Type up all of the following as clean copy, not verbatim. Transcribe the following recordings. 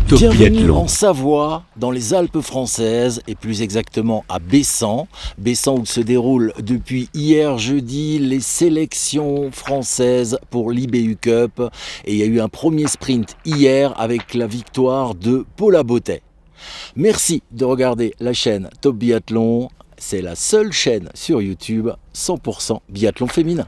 Top Bienvenue Biathlon. en Savoie, dans les Alpes françaises, et plus exactement à Bessan. Bessan où se déroulent depuis hier jeudi les sélections françaises pour l'IBU Cup. Et il y a eu un premier sprint hier avec la victoire de Paula Bottet. Merci de regarder la chaîne Top Biathlon. C'est la seule chaîne sur YouTube 100% biathlon féminin.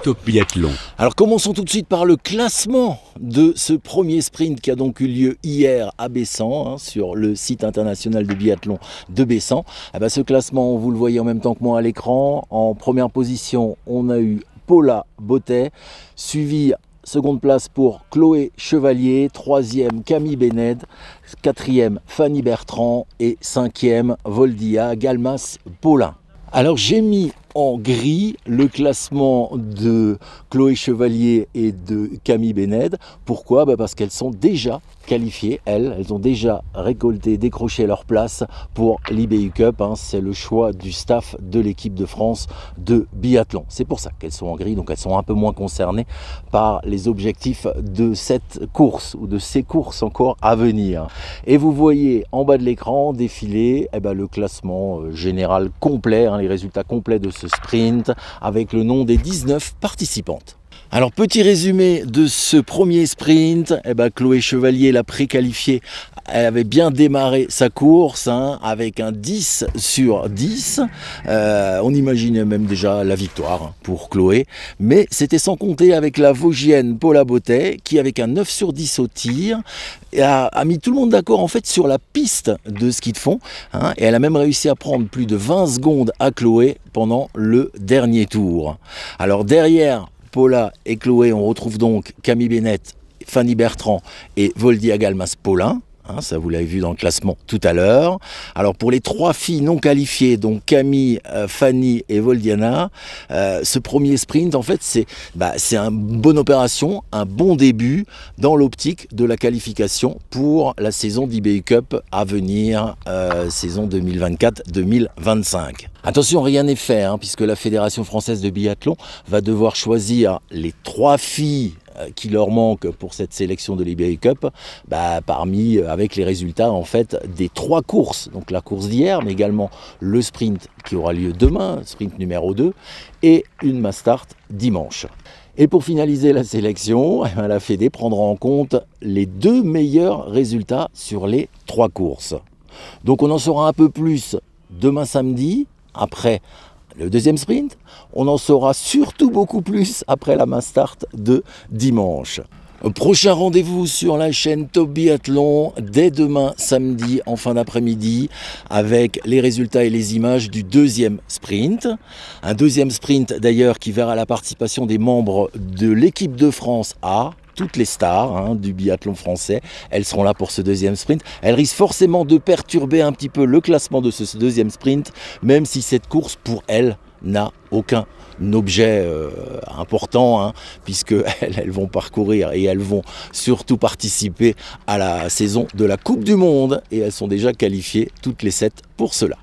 Top Biathlon. Alors commençons tout de suite par le classement de ce premier sprint qui a donc eu lieu hier à Bessan, sur le site international de biathlon de Bessan. Ce classement, vous le voyez en même temps que moi à l'écran. En première position, on a eu Paula Bottet, suivi seconde place pour Chloé Chevalier, troisième Camille Bennett, quatrième Fanny Bertrand et cinquième Voldia Galmas-Paulin. Alors j'ai mis en gris le classement de Chloé Chevalier et de Camille Bennett. Pourquoi ? Parce qu'elles sont déjà qualifiées, elles ont déjà récolté, décroché leur place pour l'IBU Cup. C'est le choix du staff de l'équipe de France de biathlon. C'est pour ça qu'elles sont en gris, donc elles sont un peu moins concernées par les objectifs de cette course ou de ces courses encore à venir. Et vous voyez en bas de l'écran défiler le classement général complet, les résultats complets de ce sprint avec le nom des 19 participantes. Alors petit résumé de ce premier sprint, Chloé Chevalier, la préqualifiée, elle avait bien démarré sa course avec un 10 sur 10. On imaginait même déjà la victoire pour Chloé, mais c'était sans compter avec la Vosgienne Paula Bottet qui, avec un 9 sur 10 au tir, a mis tout le monde d'accord en fait sur la piste de ski de fond, et elle a même réussi à prendre plus de 20 secondes à Chloé pendant le dernier tour. Alors derrière Paula et Chloé, on retrouve donc Camille Bennett, Fanny Bertrand et Voldia Galmas-Paulin. Ça vous l'avez vu dans le classement tout à l'heure. Alors pour les trois filles non qualifiées, donc Camille, Fanny et Voldiana, ce premier sprint en fait c'est une bonne opération, un bon début dans l'optique de la qualification pour la saison d'IBU Cup à venir, saison 2024-2025. Attention, rien n'est fait, puisque la Fédération française de biathlon va devoir choisir les trois filles qui leur manquent pour cette sélection de l'IBU Cup, avec les résultats en fait des trois courses, donc la course d'hier, mais également le sprint qui aura lieu demain, sprint numéro 2, et une mass start dimanche. Et pour finaliser la sélection, la Fédé prendra en compte les deux meilleurs résultats sur les trois courses. Donc on en saura un peu plus demain samedi, après le deuxième sprint. On en saura surtout beaucoup plus après la mass start de dimanche. Prochain rendez-vous sur la chaîne Top Biathlon dès demain samedi en fin d'après-midi avec les résultats et les images du deuxième sprint. Un deuxième sprint d'ailleurs qui verra la participation des membres de l'équipe de France A. Toutes les stars du biathlon français, elles seront là pour ce deuxième sprint. Elles risquent forcément de perturber un petit peu le classement de ce deuxième sprint, même si cette course pour elles n'a aucun objet important, puisqu'elles vont parcourir et elles vont surtout participer à la saison de la Coupe du Monde et elles sont déjà qualifiées toutes les 7 pour cela.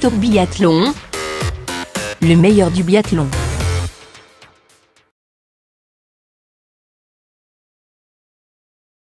Top Biathlon, le meilleur du biathlon.